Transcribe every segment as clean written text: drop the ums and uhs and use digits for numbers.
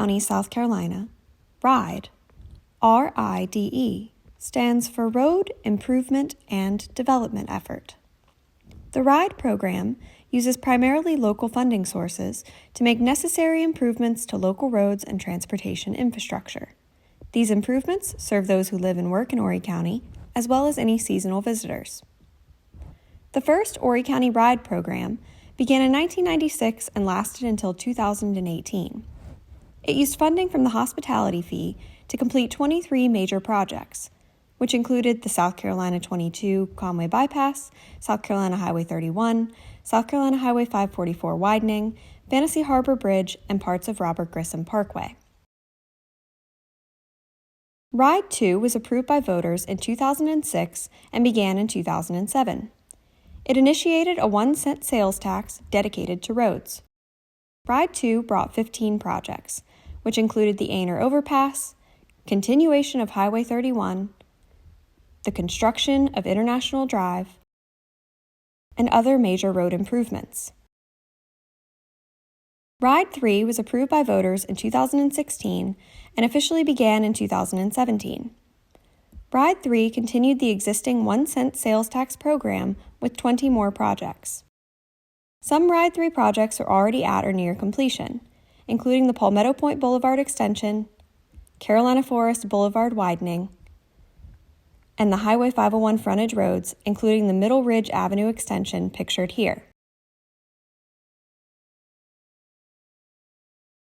County, South Carolina, RIDE, RIDE, stands for Road Improvement and Development Effort. The RIDE program uses primarily local funding sources to make necessary improvements to local roads and transportation infrastructure. These improvements serve those who live and work in Horry County, as well as any seasonal visitors. The first Horry County RIDE program began in 1996 and lasted until 2018. It used funding from the hospitality fee to complete 23 major projects, which included the South Carolina 22 Conway Bypass, South Carolina Highway 31, South Carolina Highway 544 widening, Fantasy Harbor Bridge, and parts of Robert Grissom Parkway. RIDE 2 was approved by voters in 2006 and began in 2007. It initiated a 1-cent sales tax dedicated to roads. RIDE 2 brought 15 projects, which included the Aner Overpass, continuation of Highway 31, the construction of International Drive, and other major road improvements. RIDE 3 was approved by voters in 2016 and officially began in 2017. RIDE 3 continued the existing 1-cent sales tax program with 20 more projects. Some RIDE 3 projects are already at or near completion, including the Palmetto Point Boulevard extension, Carolina Forest Boulevard widening, and the Highway 501 frontage roads, including the Middle Ridge Avenue extension pictured here.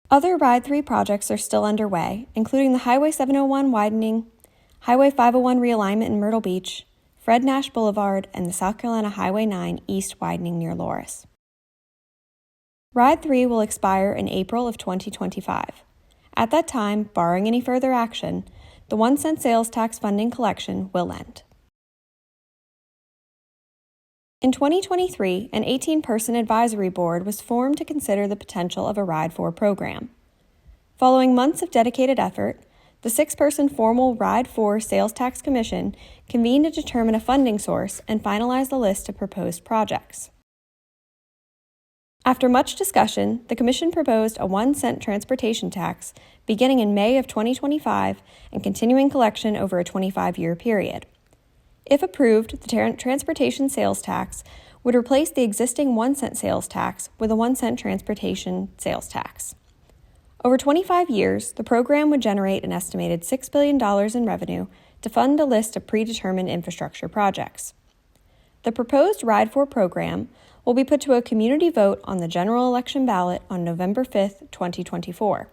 Other RIDE 3 projects are still underway, including the Highway 701 widening, Highway 501 realignment in Myrtle Beach, Fred Nash Boulevard, and the South Carolina Highway 9 east widening near Loris. RIDE 3 will expire in April of 2025. At that time, barring any further action, the 1-cent sales tax funding collection will end. In 2023, an 18-person advisory board was formed to consider the potential of a RIDE 4 program. Following months of dedicated effort, the 6-person formal RIDE 4 Sales Tax Commission convened to determine a funding source and finalize the list of proposed projects. After much discussion, the Commission proposed a 1-cent transportation tax beginning in May of 2025 and continuing collection over a 25-year period. If approved, the transportation sales tax would replace the existing 1-cent sales tax with a 1-cent transportation sales tax. Over 25 years, the program would generate an estimated $6 billion in revenue to fund a list of predetermined infrastructure projects. The proposed RIDE 4 program will be put to a community vote on the general election ballot on November 5, 2024.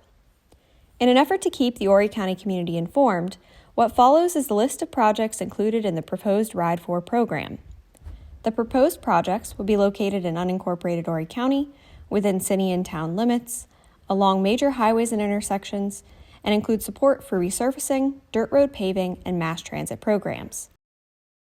In an effort to keep the Horry County community informed, what follows is the list of projects included in the proposed RIDE 4 program. The proposed projects will be located in unincorporated Horry County, within city and town limits, along major highways and intersections, and include support for resurfacing, dirt road paving, and mass transit programs.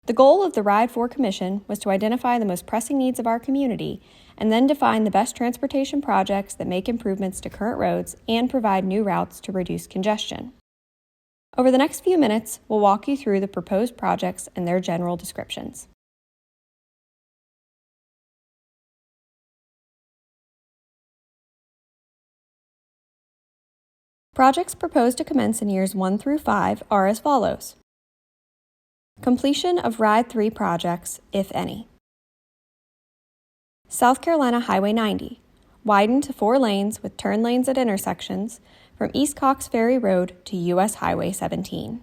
The goal of the RIDE 4 Commission was to identify the most pressing needs of our community and then define the best transportation projects that make improvements to current roads and provide new routes to reduce congestion. Over the next few minutes, we'll walk you through the proposed projects and their general descriptions. Projects proposed to commence in years 1 through 5 are as follows. Completion of RIDE 3 projects, if any. South Carolina Highway 90, widened to 4 lanes with turn lanes at intersections from East Cox Ferry Road to U.S. Highway 17.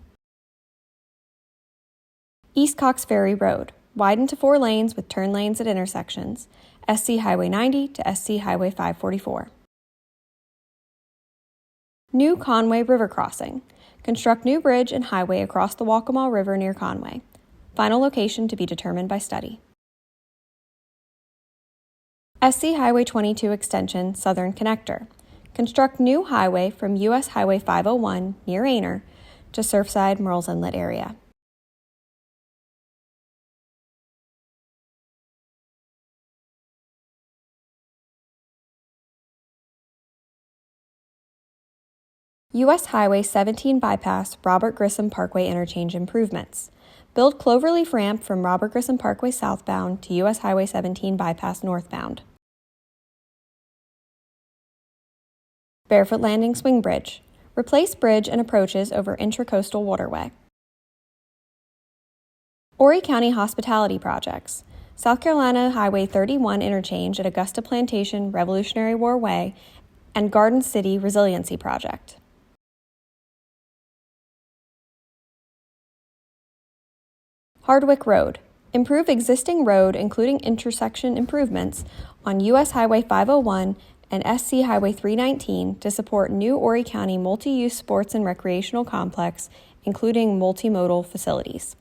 East Cox Ferry Road, widened to 4 lanes with turn lanes at intersections, SC Highway 90 to SC Highway 544. New Conway River Crossing, construct new bridge and highway across the Waccamaw River near Conway. Final location to be determined by study. SC Highway 22 Extension Southern Connector. Construct new highway from U.S. Highway 501 near Aner to Surfside Merle's Inlet area. U.S. Highway 17 Bypass Robert Grissom Parkway Interchange Improvements. Build Cloverleaf Ramp from Robert Grissom Parkway southbound to U.S. Highway 17 Bypass northbound. Barefoot Landing Swing Bridge. Replace bridge and approaches over intracoastal waterway. Horry County Hospitality Projects. South Carolina Highway 31 interchange at Augusta Plantation Revolutionary War Way and Garden City Resiliency Project. Hardwick Road. Improve existing road, including intersection improvements on U.S. Highway 501 and SC Highway 319 to support new Horry County multi-use sports and recreational complex, including multimodal facilities.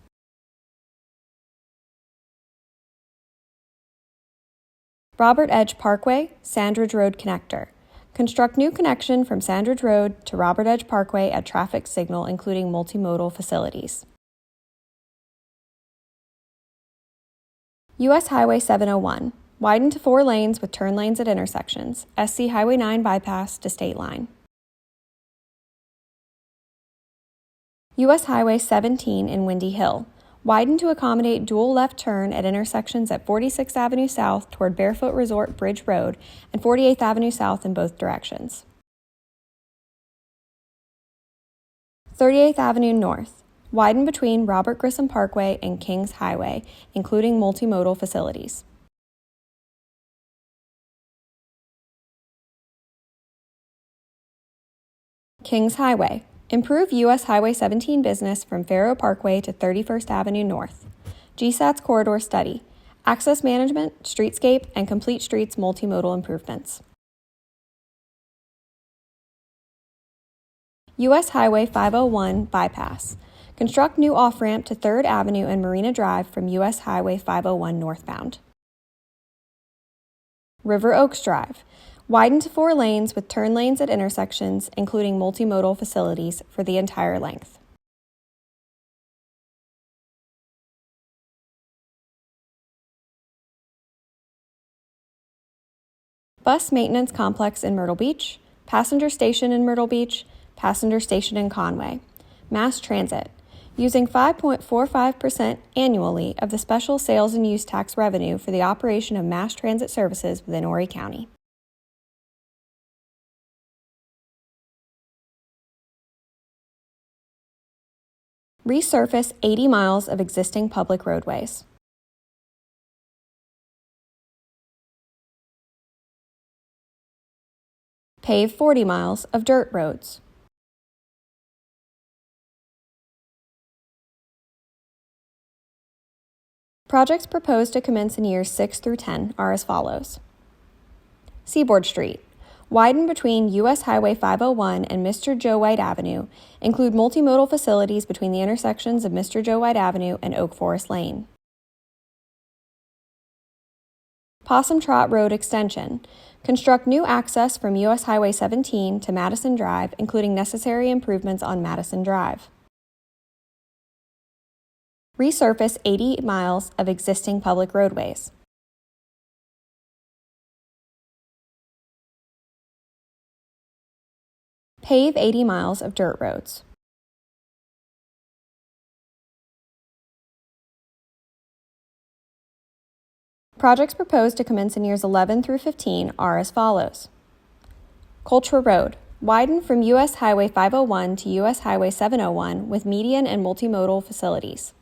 Robert Edge Parkway, Sandridge Road Connector. Construct new connection from Sandridge Road to Robert Edge Parkway at traffic signal, including multimodal facilities. U.S. Highway 701. Widen to 4 lanes with turn lanes at intersections. SC Highway 9 bypass to state line. U.S. Highway 17 in Windy Hill. Widen to accommodate dual left turn at intersections at 46th Avenue South toward Barefoot Resort Bridge Road and 48th Avenue South in both directions. 38th Avenue North. Widen between Robert Grissom Parkway and Kings Highway, including multimodal facilities. Kings Highway. Improve U.S. Highway 17 business from Faro Parkway to 31st Avenue North. GSAT's corridor study. Access management, streetscape, and complete streets multimodal improvements. U.S. Highway 501 bypass. Construct new off-ramp to 3rd Avenue and Marina Drive from U.S. Highway 501 northbound. River Oaks Drive. Widen to 4 lanes with turn lanes at intersections, including multimodal facilities for the entire length. Bus Maintenance Complex in Myrtle Beach, Passenger Station in Myrtle Beach, Passenger Station in Conway. Mass Transit. Using 5.45% annually of the special sales and use tax revenue for the operation of mass transit services within Horry County. Resurface 80 miles of existing public roadways. Pave 40 miles of dirt roads. Projects proposed to commence in years 6 through 10 are as follows. Seaboard Street. Widen between U.S. Highway 501 and Mr. Joe White Avenue. Include multimodal facilities between the intersections of Mr. Joe White Avenue and Oak Forest Lane. Possum Trot Road Extension. Construct new access from U.S. Highway 17 to Madison Drive, including necessary improvements on Madison Drive. Resurface 80 miles of existing public roadways. Pave 80 miles of dirt roads. Projects proposed to commence in years 11 through 15 are as follows. Culture Road. Widen from U.S. Highway 501 to U.S. Highway 701 with median and multimodal facilities.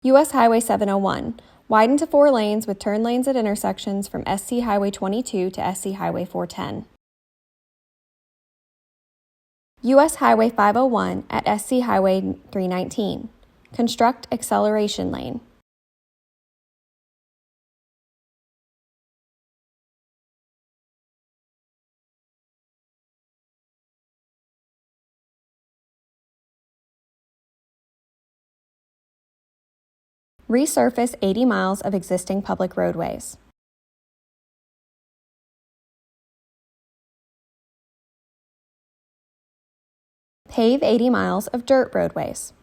U.S. Highway 701. Widen to 4 lanes with turn lanes at intersections from SC Highway 22 to SC Highway 410. U.S. Highway 501 at SC Highway 319. Construct acceleration lane. Resurface 80 miles of existing public roadways. Pave 80 miles of dirt roadways.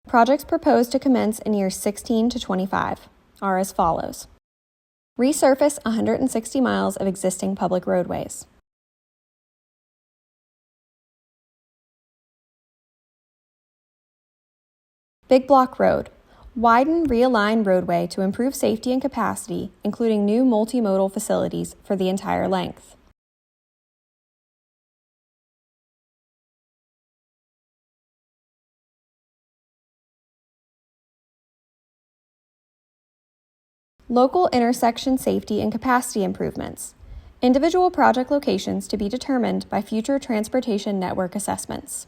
Projects proposed to commence in years 16 to 25 are as follows. Resurface 160 miles of existing public roadways. Big Block Road. Widen realign roadway to improve safety and capacity, including new multimodal facilities for the entire length. Local intersection safety and capacity improvements. Individual project locations to be determined by future transportation network assessments.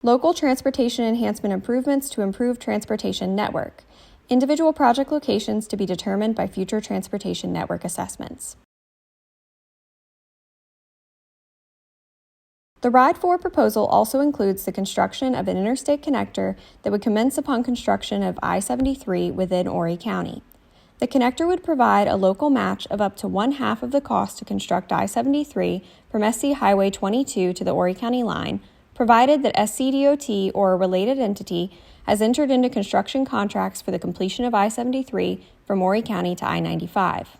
Local transportation enhancement improvements to improve transportation network. Individual project locations to be determined by future transportation network assessments. The RIDE 4 proposal also includes the construction of an interstate connector that would commence upon construction of I-73 within Horry County. The connector would provide a local match of up to 1/2 of the cost to construct I-73 from SC Highway 22 to the Horry County line, provided that SCDOT or a related entity has entered into construction contracts for the completion of I-73 from Horry County to I-95.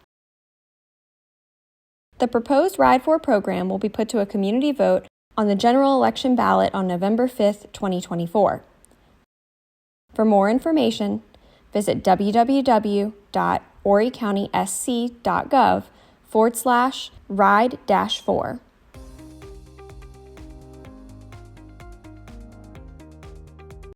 The proposed RIDE 4 program will be put to a community vote on the general election ballot on November 5, 2024. For more information, visit www.horrycountysc.gov/RIDE-4.